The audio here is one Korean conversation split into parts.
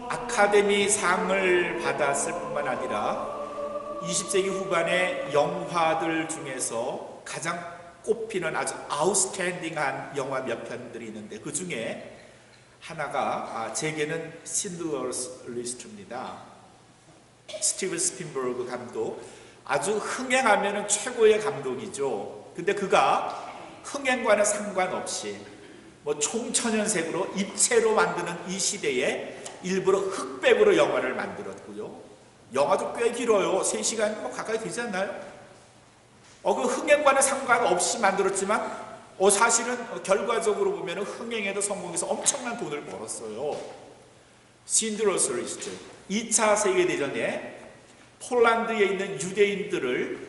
아카데미 상을 받았을 뿐만 아니라 20세기 후반의 영화들 중에서 가장 꼽히는 아주 아웃스탠딩한 영화 몇 편들이 있는데 그 중에 하나가 제게는 신들러스 리스트입니다. 스티븐 스필버그 감독, 아주 흥행하면 최고의 감독이죠. 근데 그가 흥행과는 상관없이 총천연색으로 입체로 만드는 이 시대에 일부러 흑백으로 영화를 만들었고요. 영화도 꽤 길어요. 3시간 가까이 되지 않나요? 그 흥행과는 상관없이 만들었지만 사실은 결과적으로 보면 흥행에도 성공해서 엄청난 돈을 벌었어요. 신들러스 리스트. 2차 세계대전에 폴란드에 있는 유대인들을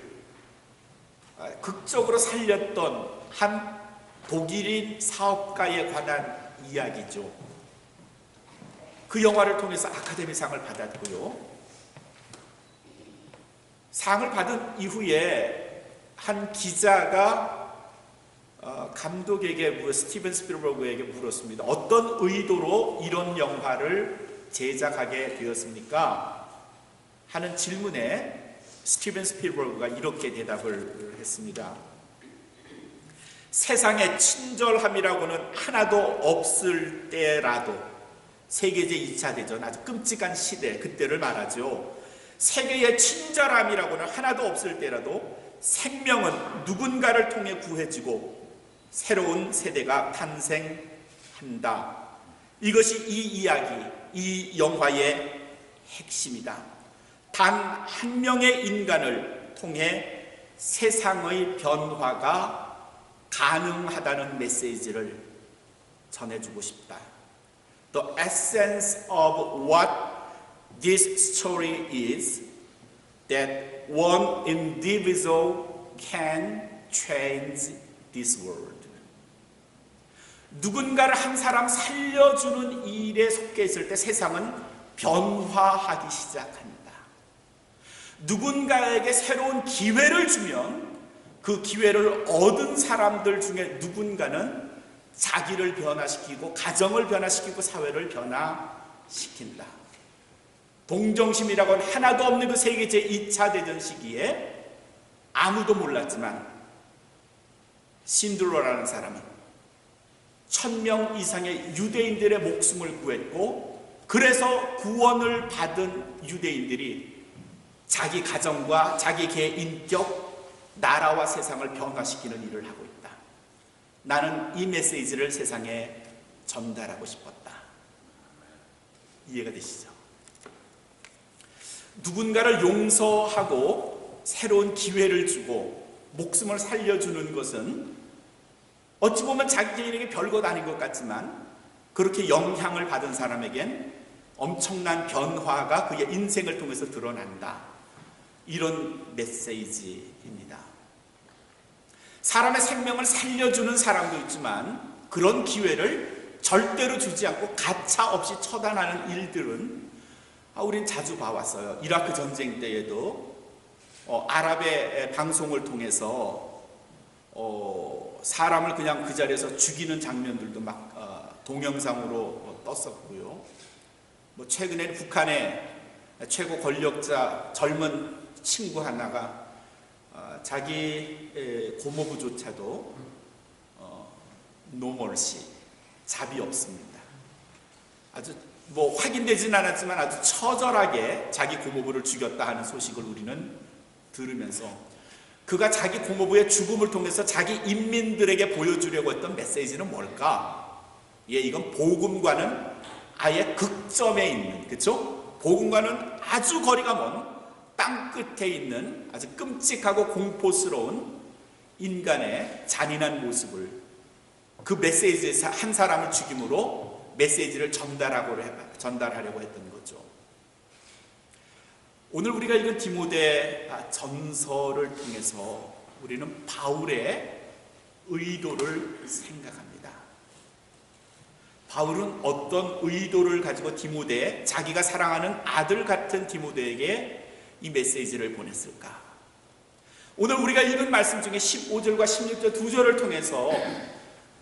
극적으로 살렸던 한 독일인 사업가에 관한 이야기죠. 그 영화를 통해서 아카데미상을 받았고요. 상을 받은 이후에 한 기자가 감독에게 스티븐 스필버그에게 물었습니다. 어떤 의도로 이런 영화를 제작하게 되었습니까? 하는 질문에 스티븐 스필버그가 이렇게 대답을 했습니다. 세상에 친절함이라고는 하나도 없을 때라도, 세계제 2차 대전 아주 끔찍한 시대, 그때를 말하죠. 세계의 친절함이라고는 하나도 없을 때라도 생명은 누군가를 통해 구해지고 새로운 세대가 탄생한다. 이것이 이 이야기, 이 영화의 핵심이다. 단 한 명의 인간을 통해 세상의 변화가 가능하다는 메시지를 전해주고 싶다. The essence of what this story is that one individual can change this world. 누군가를 한 사람 살려주는 일에 속해 있을 때 세상은 변화하기 시작합니다. 누군가에게 새로운 기회를 주면 그 기회를 얻은 사람들 중에 누군가는 자기를 변화시키고 가정을 변화시키고 사회를 변화시킨다. 동정심이라고는 하나도 없는 그 세계 제2차 대전 시기에 아무도 몰랐지만 신들러라는 사람은 1000명 이상의 유대인들의 목숨을 구했고, 그래서 구원을 받은 유대인들이 자기 가정과 자기 개의 인격, 나라와 세상을 변화시키는 일을 하고 있다. 나는 이 메시지를 세상에 전달하고 싶었다. 이해가 되시죠? 누군가를 용서하고 새로운 기회를 주고 목숨을 살려주는 것은 어찌 보면 자기 개인에게 별것 아닌 것 같지만 그렇게 영향을 받은 사람에겐 엄청난 변화가 그의 인생을 통해서 드러난다. 이런 메시지입니다. 사람의 생명을 살려주는 사람도 있지만 그런 기회를 절대로 주지 않고 가차없이 처단하는 일들은 우린 자주 봐왔어요. 이라크 전쟁 때에도 아랍의 방송을 통해서 사람을 그냥 그 자리에서 죽이는 장면들도 막 동영상으로 떴었고요. 최근에는 북한의 최고 권력자 젊은 친구 하나가 자기 고모부조차도 노멀시, 잡이 없습니다. 아주 확인되지는 않았지만 아주 처절하게 자기 고모부를 죽였다 하는 소식을 우리는 들으면서 그가 자기 고모부의 죽음을 통해서 자기 인민들에게 보여주려고 했던 메시지는 뭘까? 이건 복음과는 아예 극점에 있는, 그렇죠? 복음과는 아주 거리가 먼 땅 끝에 있는 아주 끔찍하고 공포스러운 인간의 잔인한 모습을, 그 메시지에서 한 사람을 죽임으로 메시지를 전달하려고 했던 거죠. 오늘 우리가 읽은 디모데 전서를 통해서 우리는 바울의 의도를 생각합니다. 바울은 어떤 의도를 가지고 디모데, 자기가 사랑하는 아들 같은 디모데에게 이 메시지를 보냈을까? 오늘 우리가 읽은 말씀 중에 15절과 16절 두 절을 통해서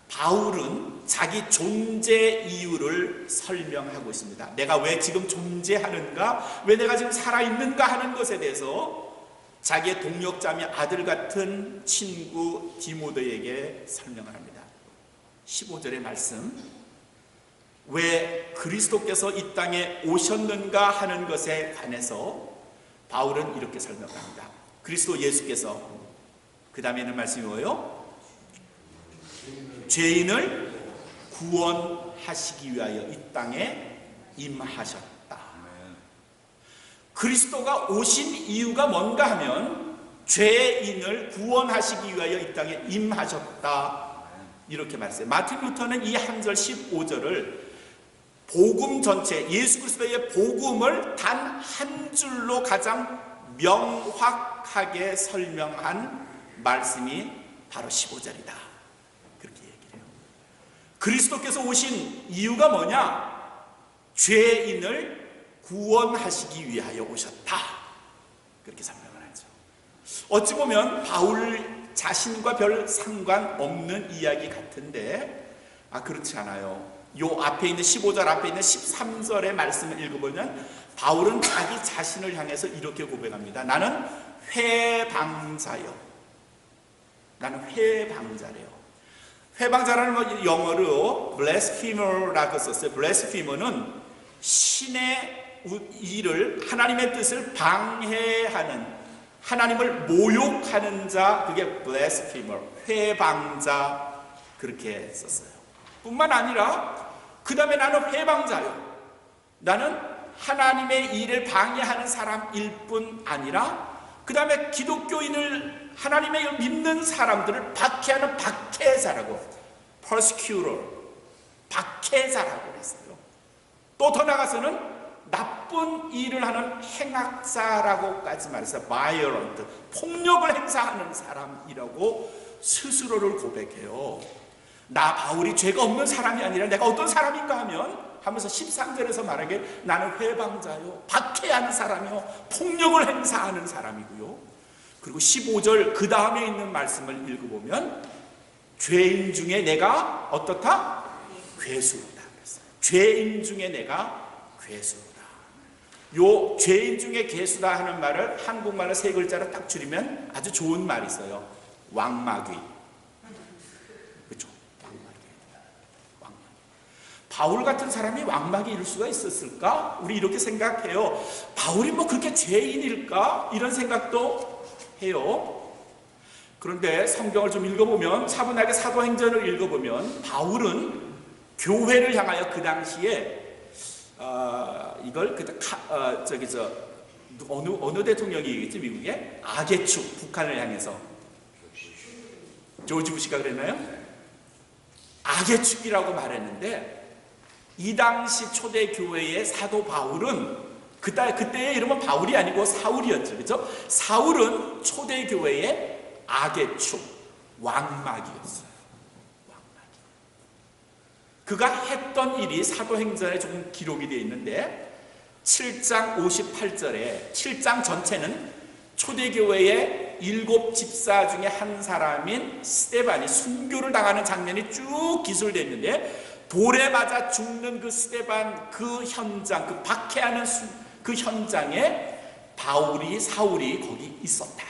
바울은 자기 존재 이유를 설명하고 있습니다. 내가 왜 지금 존재하는가, 왜 내가 지금 살아있는가 하는 것에 대해서 자기의 동역자며 아들 같은 친구 디모데에게 설명을 합니다. 15절의 말씀, 왜 그리스도께서 이 땅에 오셨는가 하는 것에 관해서 바울은 이렇게 설명합니다. 그리스도 예수께서, 그 다음에 있는 말씀이 뭐예요? 죄인을 구원하시기 위하여 이 땅에 임하셨다. 그리스도가 오신 이유가 뭔가 하면 죄인을 구원하시기 위하여 이 땅에 임하셨다, 이렇게 말했어요. 마틴 루터는 이 한 절 15절을 복음 전체, 예수 그리스도의 복음을 단 한 줄로 가장 명확하게 설명한 말씀이 바로 15절이다, 그렇게 얘기를 해요. 그리스도께서 오신 이유가 뭐냐? 죄인을 구원하시기 위하여 오셨다, 그렇게 설명을 하죠. 어찌 보면 바울 자신과 별 상관없는 이야기 같은데 그렇지 않아요. 요 앞에 있는 15절 앞에 있는 13절의 말씀을 읽어보면 바울은 자기 자신을 향해서 이렇게 고백합니다. 나는 회방자요. 나는 회방자래요. 회방자라는 건 영어로 blasphemer라고 썼어요. blasphemer는 신의 일을, 하나님의 뜻을 방해하는, 하나님을 모욕하는 자, 그게 blasphemer, 회방자, 그렇게 썼어요. 뿐만 아니라 그 다음에 나는 회방자요. 나는 하나님의 일을 방해하는 사람일 뿐 아니라 그 다음에 기독교인을, 하나님의 일을 믿는 사람들을 박해하는 박해자라고, persecutor, 박해자라고 했어요. 또 더 나가서는 나쁜 일을 하는 행악자라고까지 말해서 violent, 폭력을 행사하는 사람이라고 스스로를 고백해요. 나 바울이 죄가 없는 사람이 아니라 내가 어떤 사람인가 하면서 13절에서 말하기에 나는 회방자요, 박해하는 사람이요, 폭력을 행사하는 사람이고요. 그리고 15절 그 다음에 있는 말씀을 읽어보면 죄인 중에 내가 어떻다? 괴수로다 그랬어요. 죄인 중에 내가 괴수로다. 요 죄인 중에 괴수다 하는 말을 한국말로 세 글자로 딱 줄이면 아주 좋은 말이 있어요. 왕마귀. 그렇죠? 왕마귀. 바울 같은 사람이 왕마귀일 수가 있었을까? 우리 이렇게 생각해요. 바울이 뭐 그렇게 죄인일까? 이런 생각도 해요. 그런데 성경을 좀 읽어보면, 차분하게 사도행전을 읽어보면 바울은 교회를 향하여 그 당시에 이걸 어느 대통령이 얘기했지, 미국에? 악의 축, 북한을 향해서 조지 부시가 그랬나요? 악의 축이라고 말했는데, 이 당시 초대 교회의 사도 바울은 그때의 이름은 바울이 아니고 사울이었죠, 그렇죠? 사울은 초대 교회의 악의 축, 왕마귀였어요. 그가 했던 일이 사도행전에 조금 기록이 되어 있는데 7장 58절에, 7장 전체는 초대교회의 7 집사 중에 한 사람인 스데반이 순교를 당하는 장면이 쭉 기술되어 있는데, 돌에 맞아 죽는 그 스데반 그 현장, 그 박해하는 그 현장에 사울이 거기 있었다.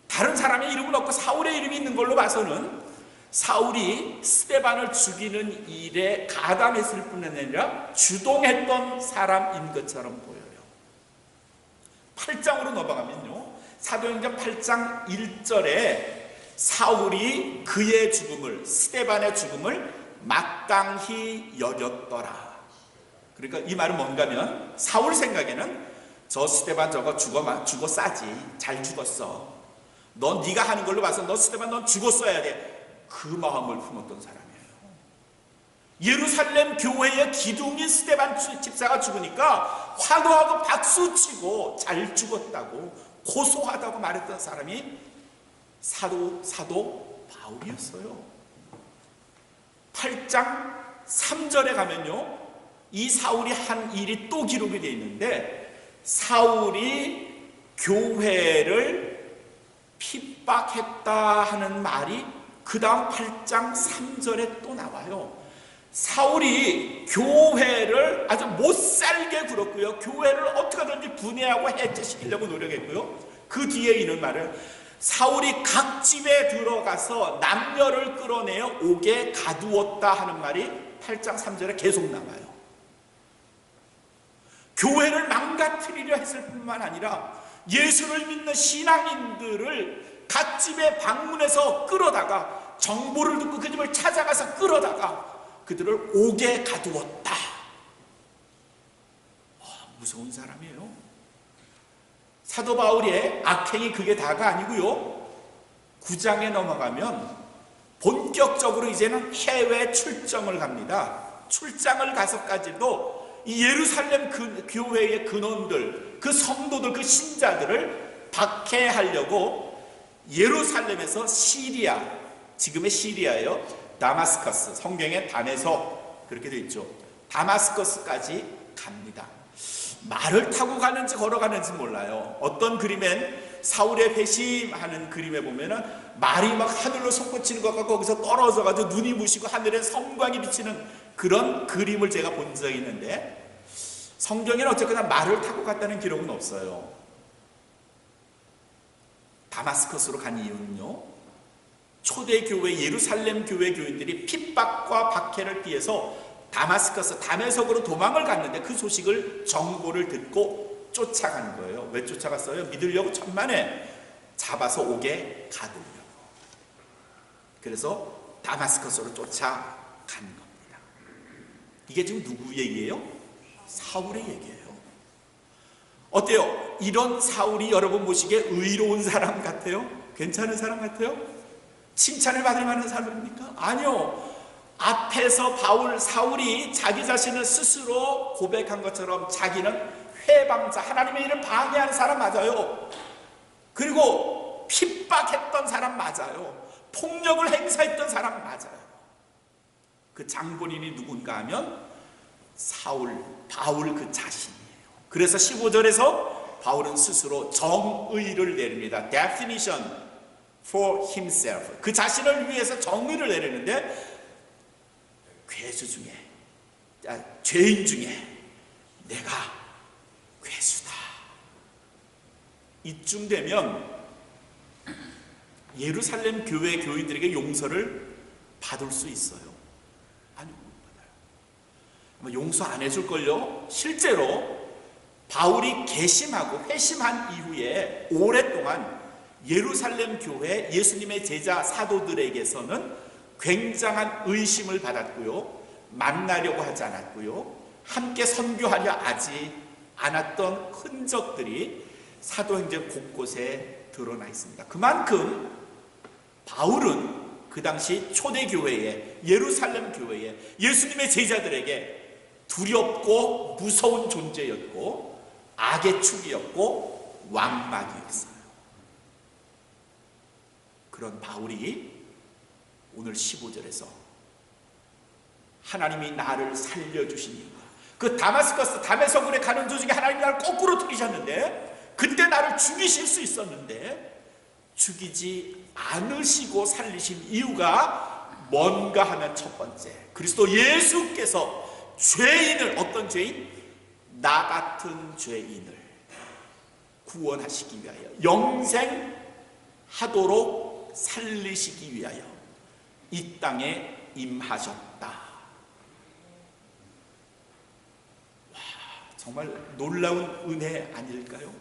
다른 사람의 이름은 없고 사울의 이름이 있는 걸로 봐서는 사울이 스데반을 죽이는 일에 가담했을 뿐 아니라 주동했던 사람인 것처럼 보여요. 8장으로 넘어가면요, 사도행전 8장 1절에 사울이 그의 죽음을, 스데반의 죽음을 마땅히 여겼더라. 그러니까 이 말은 뭔가 하면 사울 생각에는 저 스데반 저거 죽어 싸지, 잘 죽었어, 네가 하는 걸로 봐서 너 스데반 넌 죽었어야 돼, 그 마음을 품었던 사람이에요. 예루살렘 교회의 기둥인 스데반 집사가 죽으니까 환호하고 박수치고 잘 죽었다고 고소하다고 말했던 사람이 사도 바울이었어요. 8장 3절에 가면요, 이 사울이 한 일이 또 기록이 되어 있는데, 사울이 교회를 핍박했다 하는 말이 그 다음 8장 3절에 또 나와요. 사울이 교회를 아주 못살게 굴었고요, 교회를 어떻게든지 분해하고 해체시키려고 노력했고요, 그 뒤에 있는 말을 사울이 각 집에 들어가서 남녀를 끌어내어 옥에 가두었다 하는 말이 8장 3절에 계속 나와요. 교회를 망가뜨리려 했을 뿐만 아니라 예수를 믿는 신앙인들을 각 집에 방문해서 끌어다가, 정보를 듣고 그 집을 찾아가서 끌어다가 그들을 옥에 가두었다. 무서운 사람이에요. 사도 바울의 악행이 그게 다가 아니고요, 9장에 넘어가면 본격적으로 이제는 해외 출정을 갑니다. 출장을 가서까지도 이 예루살렘 교회의 근원들, 그 성도들, 그 신자들을 박해하려고 예루살렘에서 시리아, 지금의 시리아예요, 다마스커스, 성경에 담에서 그렇게 되어 있죠, 다마스커스까지 갑니다. 말을 타고 가는지 걸어가는지 몰라요. 어떤 그림엔 사울의 회심하는 그림에 보면은 말이 막 하늘로 솟구치는 것 같고 거기서 떨어져 가지고 눈이 부시고 하늘에 성광이 비치는 그런 그림을 제가 본 적이 있는데, 성경에는 어쨌거나 말을 타고 갔다는 기록은 없어요. 다마스커스로 간 이유는요, 초대교회 예루살렘 교회 교인들이 핍박과 박해를 피해서 다마스커스, 다메섹으로 도망을 갔는데 그 소식을, 정보를 듣고 쫓아간 거예요. 왜 쫓아갔어요? 믿으려고, 천만에 잡아서 옥에 가두려고. 그래서 다마스커스로 쫓아간 겁니다. 이게 지금 누구 얘기예요? 사울의 얘기예요. 어때요? 이런 사울이 여러분 보시기에 의로운 사람 같아요? 괜찮은 사람 같아요? 칭찬을 받을 만한 사람입니까? 아니요. 앞에서 사울이 자기 자신을 스스로 고백한 것처럼 자기는 회방자, 하나님의 일을 방해하는 사람 맞아요. 그리고 핍박했던 사람 맞아요. 폭력을 행사했던 사람 맞아요. 그 장본인이 누군가 하면 바울 그 자신이에요. 그래서 15절에서 바울은 스스로 정의를 내립니다. Definition for himself. 그 자신을 위해서 정의를 내리는데, 괴수 중에, 죄인 중에 내가 괴수다. 이쯤 되면 예루살렘 교회 교인들에게 용서를 받을 수 있어요? 아니요, 못 받아요. 아마 용서 안 해줄걸요? 실제로 바울이 개심하고 회심한 이후에 오랫동안 예루살렘 교회 예수님의 제자 사도들에게서는 굉장한 의심을 받았고요, 만나려고 하지 않았고요, 함께 선교하려 하지 않았던 흔적들이 사도행전 곳곳에 드러나 있습니다. 그만큼 바울은 그 당시 초대교회에, 예루살렘 교회에 예수님의 제자들에게 두렵고 무서운 존재였고 악의 축이었고 왕막이었어요. 그런 바울이 오늘 15절에서 하나님이 나를 살려주신 이유가, 그 다마스커스, 다메섹으로 가는 도중에 하나님이 나를 거꾸로 들이셨는데, 그때 나를 죽이실 수 있었는데 죽이지 않으시고 살리신 이유가 뭔가 하면, 첫 번째, 그리스도 예수께서 죄인을, 어떤 죄인? 나 같은 죄인을 구원하시기 위하여, 영생하도록 살리시기 위하여 이 땅에 임하셨다. 와, 정말 놀라운 은혜 아닐까요?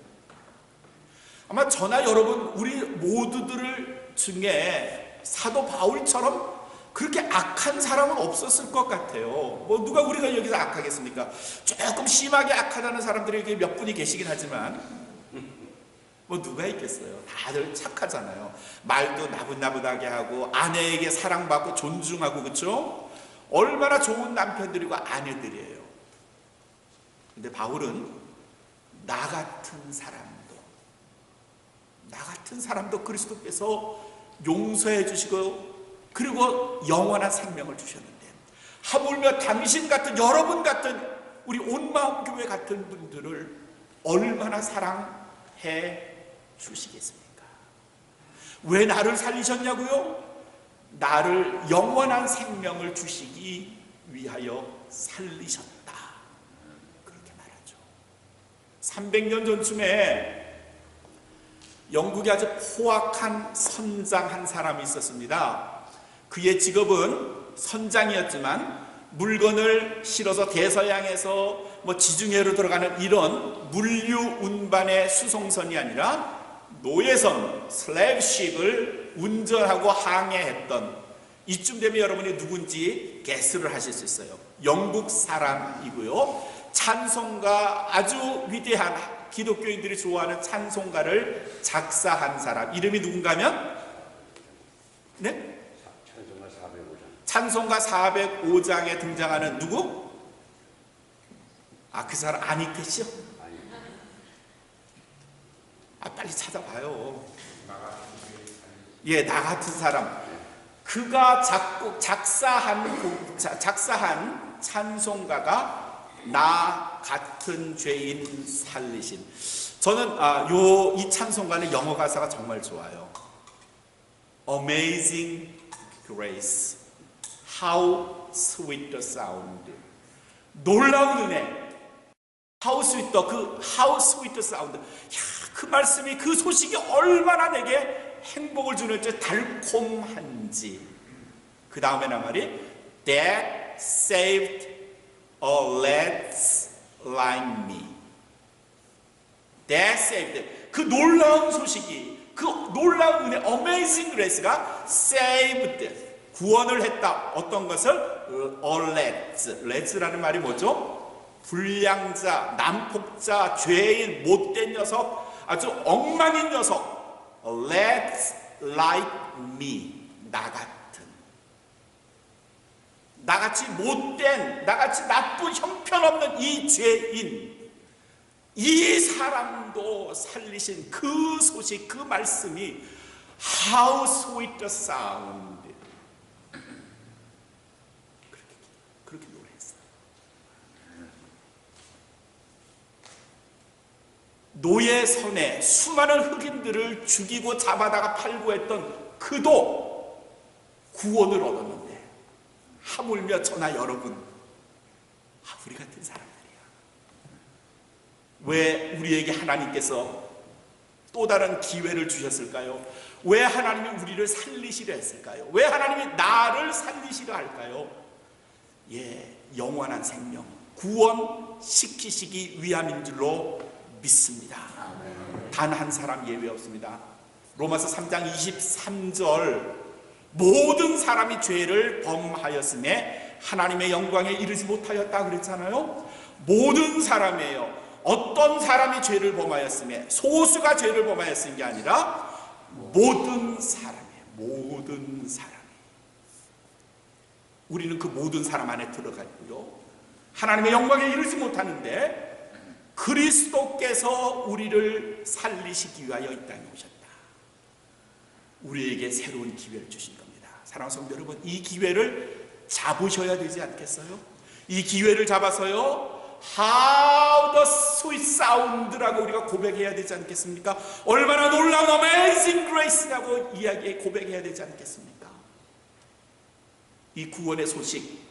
아마 저나 여러분, 우리 모두들 중에 사도 바울처럼 그렇게 악한 사람은 없었을 것 같아요. 뭐 누가 우리가 여기서 악하겠습니까? 조금 심하게 악하다는 사람들이 몇 분이 계시긴 하지만 뭐 누가 있겠어요? 다들 착하잖아요. 말도 나긋나긋하게 하고 아내에게 사랑받고 존중하고, 그렇죠? 얼마나 좋은 남편들이고 아내들이에요. 근데 바울은 나 같은 사람도 그리스도께서 용서해 주시고 그리고 영원한 생명을 주셨는데, 하물며 당신 같은, 여러분 같은, 우리 온마음 교회 같은 분들을 얼마나 사랑해 주시겠습니까? 왜 나를 살리셨냐고요? 나를 영원한 생명을 주시기 위하여 살리셨다. 그렇게 말하죠. 300년 전쯤에 영국에 아주 포악한 선장 한 사람이 있었습니다. 그의 직업은 선장이었지만 물건을 실어서 대서양에서 지중해로 들어가는 이런 물류 운반의 수송선이 아니라 노예선, 슬랩십을 운전하고 항해했던, 이쯤 되면 여러분이 누군지 게스를 하실 수 있어요. 영국 사람이고요. 찬송가, 아주 위대한 기독교인들이 좋아하는 찬송가를 작사한 사람. 이름이 누군가면? 네? 찬송가 405장에 등장하는 누구? 그 사람 아니겠죠? 빨리 찾아봐요. 예, 나 같은 사람. 그가 작사한 찬송가가 나 같은 죄인 살리신. 저는 이 찬송가는 영어 가사가 정말 좋아요. Amazing Grace, How Sweet the Sound. 놀라운 은혜. How sweet the sound. 그 말씀이, 그 소식이 얼마나 내게 행복을 주는지, 달콤한지. 그 다음에 나 말이 That saved a lads like me. That saved. 그 놀라운 소식이, 그 놀라운 은혜, Amazing Grace가 saved, 구원을 했다. 어떤 것을? A lads. lads라는 말이 뭐죠? 불량자, 난폭자, 죄인, 못된 녀석, 아주 엉망인 녀석. Let's like me. 나 같은. 나같이 못된, 나같이 나쁜, 형편없는 이 죄인, 이 사람도 살리신 그 소식, 그 말씀이 How sweet the sound. 그렇게 노래했어요. 노예선에 수많은 흑인들을 죽이고 잡아다가 팔고 했던 그도 구원을 얻었는데, 하물며 저나 여러분, 우리 같은 사람들이야. 왜 우리에게 하나님께서 또 다른 기회를 주셨을까요? 왜 하나님이 우리를 살리시려 했을까요? 왜 하나님이 나를 살리시려 할까요? 영원한 생명, 구원시키시기 위함인 줄로 믿습니다. 단 한 사람 예외 없습니다. 로마서 3장 23절, 모든 사람이 죄를 범하였음에 하나님의 영광에 이르지 못하였다 그랬잖아요. 모든 사람이에요. 어떤 사람이 죄를 범하였음에, 소수가 죄를 범하였은 게 아니라 모든 사람이에요. 모든 사람. 우리는 그 모든 사람 안에 들어가 있고요. 하나님의 영광에 이르지 못하는데 그리스도께서 우리를 살리시기 위하여 이 땅에 오셨다. 우리에게 새로운 기회를 주신 겁니다. 사랑하는 성도 여러분, 이 기회를 잡으셔야 되지 않겠어요? 이 기회를 잡아서요, How the sweet sound라고 우리가 고백해야 되지 않겠습니까? 얼마나 놀라운 Amazing Grace라고 고백해야 되지 않겠습니까? 이 구원의 소식,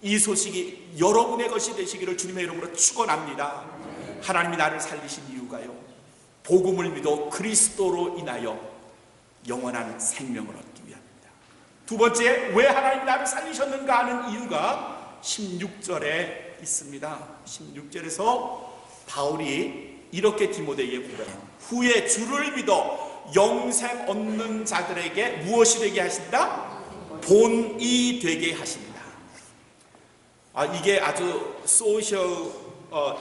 이 소식이 여러분의 것이 되시기를 주님의 이름으로 축원합니다. 하나님이 나를 살리신 이유가요, 복음을 믿어 그리스도로 인하여 영원한 생명을 얻기 위함입니다. 두 번째, 왜 하나님이 나를 살리셨는가 하는 이유가 16절에 있습니다. 16절에서 바울이 이렇게 디모데에게 고백합니다. 후에 주를 믿어 영생 얻는 자들에게 무엇이 되게 하신다? 본이 되게 하십니다. 이게 아주 소셜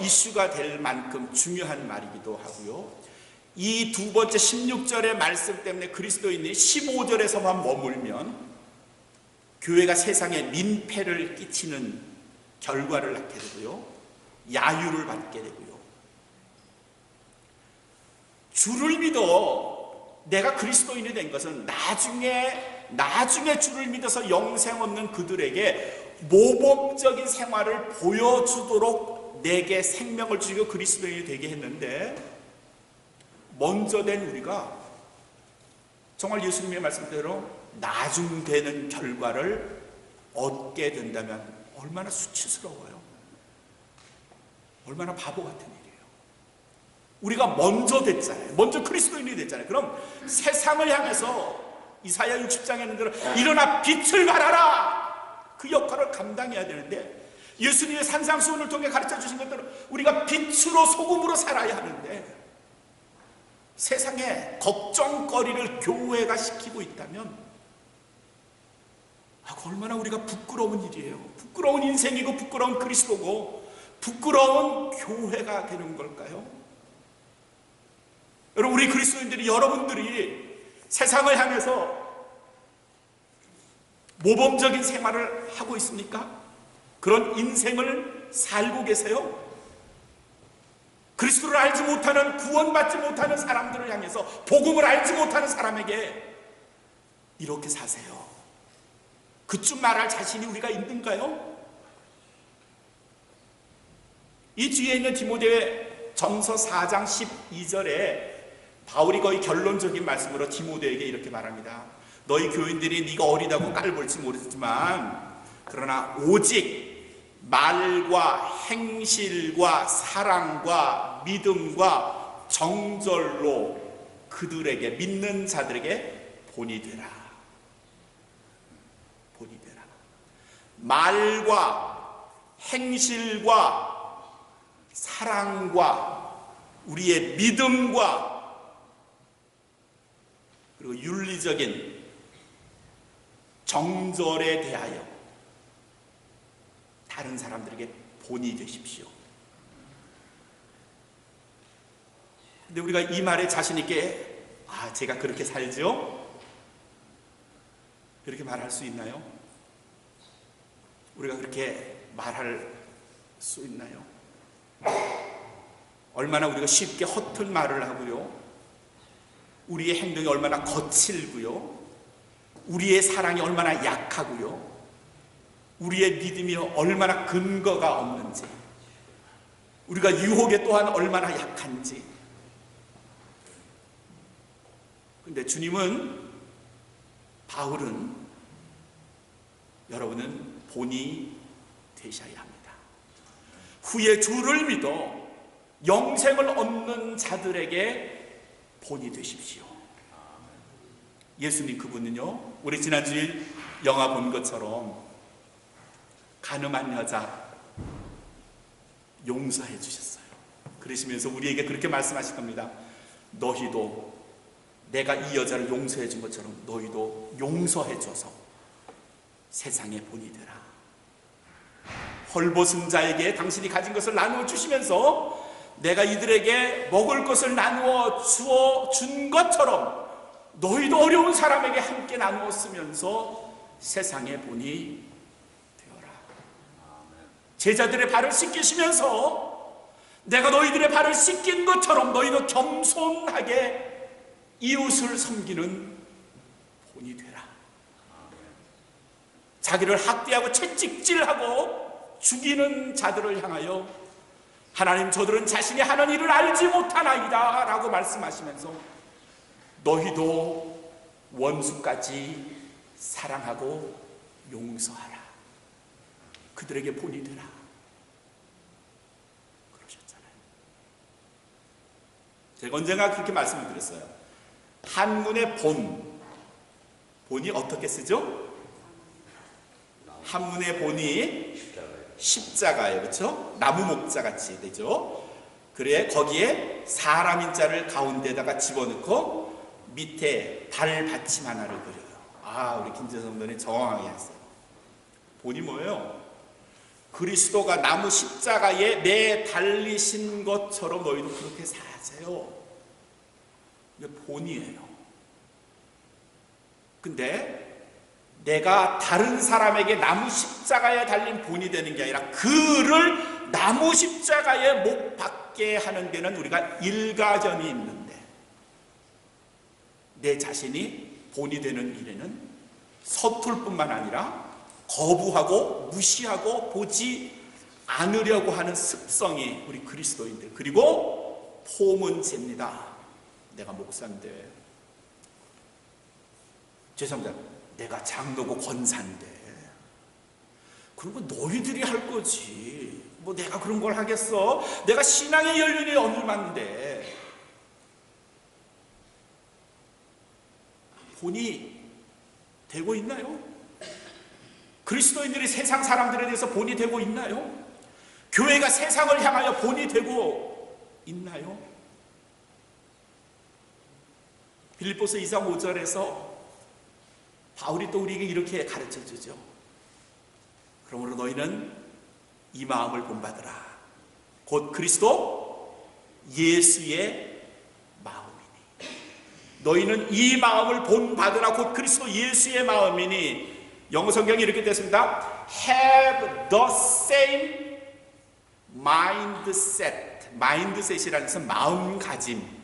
이슈가 될 만큼 중요한 말이기도 하고요. 이 두 번째 16절의 말씀 때문에 그리스도인이 15절에서만 머물면 교회가 세상에 민폐를 끼치는 결과를 낳게 되고요, 야유를 받게 되고요. 주를 믿어 내가 그리스도인이 된 것은 나중에 주를 믿어서 영생 얻는 그들에게 모범적인 생활을 보여주도록 내게 생명을 주고 그리스도인이 되게 했는데, 먼저 된 우리가 정말 예수님의 말씀대로 나중되는 결과를 얻게 된다면 얼마나 수치스러워요. 얼마나 바보 같은 일이에요. 우리가 먼저 됐잖아요. 먼저 그리스도인이 됐잖아요. 그럼 세상을 향해서 이사야 60장에는 일어나 빛을 발하라, 그 역할을 감당해야 되는데, 예수님의 산상수훈을 통해 가르쳐 주신 것대로 우리가 빛으로 소금으로 살아야 하는데, 세상에 걱정거리를 교회가 시키고 있다면 얼마나 우리가 부끄러운 일이에요. 부끄러운 인생이고 부끄러운 그리스도고 부끄러운 교회가 되는 걸까요? 여러분, 우리 그리스도인들이, 여러분들이 세상을 향해서 모범적인 생활을 하고 있습니까? 그런 인생을 살고 계세요? 그리스도를 알지 못하는, 구원받지 못하는 사람들을 향해서, 복음을 알지 못하는 사람에게 이렇게 사세요. 그쯤 말할 자신이 우리가 있는가요? 이 뒤에 있는 디모데 전서 4장 12절에 바울이 거의 결론적인 말씀으로 디모데에게 이렇게 말합니다. 너희 교인들이 네가 어리다고 깔볼지 모르지만 그러나 오직 말과 행실과 사랑과 믿음과 정절로 그들에게, 믿는 자들에게 본이 되라. 본이 되라. 말과 행실과 사랑과 우리의 믿음과 그리고 윤리적인 정절에 대하여 다른 사람들에게 본이 되십시오. 근데 우리가 이 말에 자신 있게 제가 그렇게 살죠? 그렇게 말할 수 있나요? 우리가 그렇게 말할 수 있나요? 얼마나 우리가 쉽게 허튼 말을 하고요, 우리의 행동이 얼마나 거칠고요, 우리의 사랑이 얼마나 약하고요, 우리의 믿음이 얼마나 근거가 없는지, 우리가 유혹에 또한 얼마나 약한지. 근데 주님은, 바울은, 여러분은 본이 되셔야 합니다. 후에 주를 믿어 영생을 얻는 자들에게 본이 되십시오. 예수님, 그분은요, 우리 지난주에 영화 본 것처럼 가늠한 여자 용서해 주셨어요. 그러시면서 우리에게 그렇게 말씀하실 겁니다. 너희도 내가 이 여자를 용서해 준 것처럼 너희도 용서해 줘서 세상에 본이 되라. 헐벗은 자에게 당신이 가진 것을 나누어 주시면서 내가 이들에게 먹을 것을 나누어 주어 준 것처럼 너희도 어려운 사람에게 함께 나누었으면서 세상에 본이 되어라. 제자들의 발을 씻기시면서 내가 너희들의 발을 씻긴 것처럼 너희도 겸손하게 이웃을 섬기는 본이 되라. 자기를 학대하고 채찍질하고 죽이는 자들을 향하여 하나님, 저들은 자신이 하는 일을 알지 못하나이다 라고 말씀하시면서 너희도 원수까지 사랑하고 용서하라. 그들에게 본이 되라. 그러셨잖아요. 제가 언젠가 그렇게 말씀을 드렸어요. 한문의 본이 어떻게 쓰죠? 한문의 본이 십자가예요. 그렇죠? 나무 목자 같이 되죠. 그래, 거기에 사람 인자를 가운데다가 집어넣고 밑에 발 받침 하나를 그려요. 우리 김재선 성도님 정확하게 했어요. 본이 뭐예요? 그리스도가 나무 십자가에 매 달리신 것처럼 너희도 그렇게 사세요. 이게 본이에요. 근데 내가 다른 사람에게 나무 십자가에 달린 본이 되는 게 아니라 그를 나무 십자가에 못 박게 하는 데는 우리가 일가견이 있는데, 내 자신이 본이 되는 일에는 서툴 뿐만 아니라 거부하고 무시하고 보지 않으려고 하는 습성이 우리 그리스도인들, 그리고 포문제입니다. 내가 목사인데, 죄송합니다. 내가 장로고 권사인데 그런 거 너희들이 할 거지. 뭐 내가 그런 걸 하겠어? 내가 신앙의 연륜이 얼마인데. 본이 되고 있나요? 그리스도인들이 세상 사람들에 대해서 본이 되고 있나요? 교회가 세상을 향하여 본이 되고 있나요? 빌립보서 2장 5절에서 바울이 또 우리에게 이렇게 가르쳐 주죠. 그러므로 너희는 이 마음을 본받으라. 곧 그리스도 예수의 마음이니. 너희는 이 마음을 본받으라. 곧 그리스도 예수의 마음이니. 영어 성경이 이렇게 됐습니다. Have the same mindset. mindset이라는 것은 마음가짐.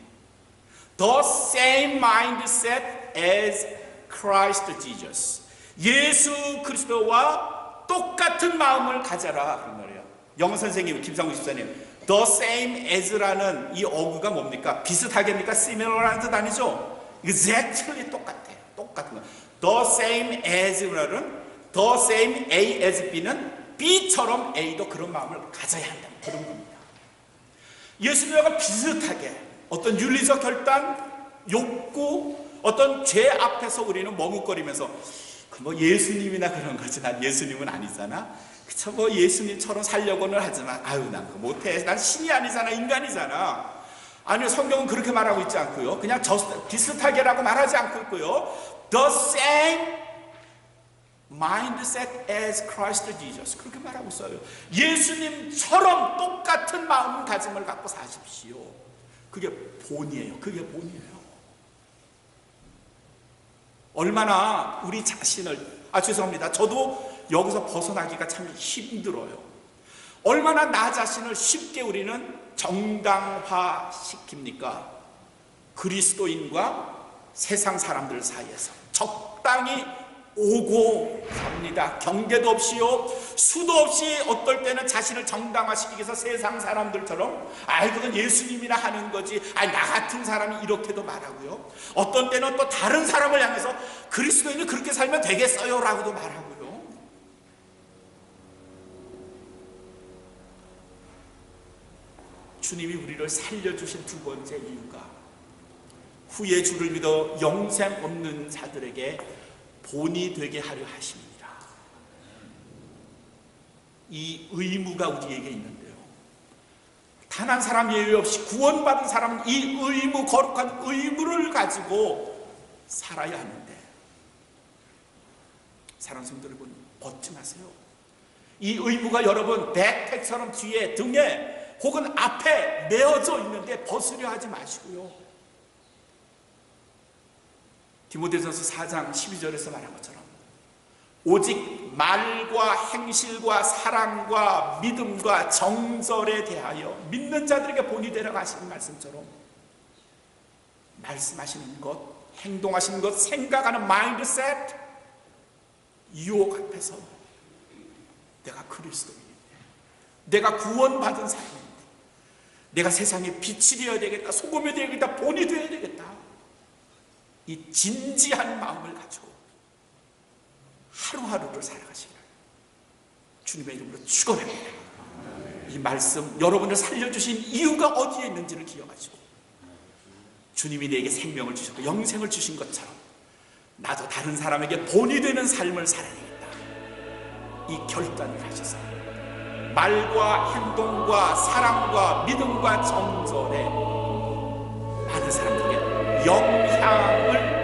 The same mindset as Christ Jesus. 예수 그리스도와 똑같은 마음을 가져라 그런 말이에요. 영어 선생님 김상우 집사님, the same as라는 이 어구가 뭡니까? 비슷하게입니까? similar라는 뜻 아니죠? exactly 똑같아요. 똑같은 거. the same as라는 the same A as B는 B처럼 A도 그런 마음을 가져야 한다. 그런 겁니다. 예수님과 비슷하게 어떤 윤리적 결단, 욕구, 어떤 죄 앞에서 우리는 머뭇거리면서 뭐 예수님이나 그런 거지. 난 예수님은 아니잖아. 그쵸, 뭐 예수님처럼 살려고는 하지만 아유 난 그거 못해. 난 신이 아니잖아. 인간이잖아. 아니요, 성경은 그렇게 말하고 있지 않고요. 그냥 비슷하게라고 말하지 않고 있고요. The same mindset as Christ Jesus. 그렇게 말하고 있어요. 예수님처럼 똑같은 마음가짐을 갖고 사십시오. 그게 본이에요. 그게 본이에요. 얼마나 우리 자신을, 죄송합니다. 저도 여기서 벗어나기가 참 힘들어요. 얼마나 나 자신을 쉽게 우리는 정당화 시킵니까? 그리스도인과 세상 사람들 사이에서 적당히 오고 갑니다. 경계도 없이요, 수도 없이 어떨 때는 자신을 정당화시키기 위해서 세상 사람들처럼 그건 예수님이나 하는 거지, 나 같은 사람이 이렇게도 말하고요. 어떤 때는 또 다른 사람을 향해서 그리스도인은 그렇게 살면 되겠어요 라고도 말하고요. 주님이 우리를 살려주신 두 번째 이유가 후에 주를 믿어 영생 없는 자들에게 본이 되게 하려 하십니다. 이 의무가 우리에게 있는데요, 단 한 사람 예외 없이 구원받은 사람은 이 의무, 거룩한 의무를 가지고 살아야 하는데, 사랑하는 성도 여러분, 벗지 마세요. 이 의무가 여러분 백팩처럼 뒤에, 등에 혹은 앞에 메어져 있는데 벗으려 하지 마시고요. 디모데전서 4장 12절에서 말한 것처럼 오직 말과 행실과 사랑과 믿음과 정절에 대하여 믿는 자들에게 본이 되라고 하시는 말씀처럼 말씀하시는 것, 행동하시는 것, 생각하는 마인드셋, 유혹 앞에서 내가 그리스도인인데, 내가 구원받은 사람인데, 내가 세상에 빛이 되어야 되겠다, 소금이 되어야 되겠다, 본이 되어야 되겠다, 이 진지한 마음을 가지고 하루하루를 살아가시기를 주님의 이름으로 축원합니다. 이 말씀, 여러분을 살려주신 이유가 어디에 있는지를 기억하시고, 주님이 내게 생명을 주셨고 영생을 주신 것처럼 나도 다른 사람에게 본이 되는 삶을 살아야 되겠다, 이 결단을 하셔서 말과 행동과 사랑과 믿음과 정절에 많은 사람들에게 영향을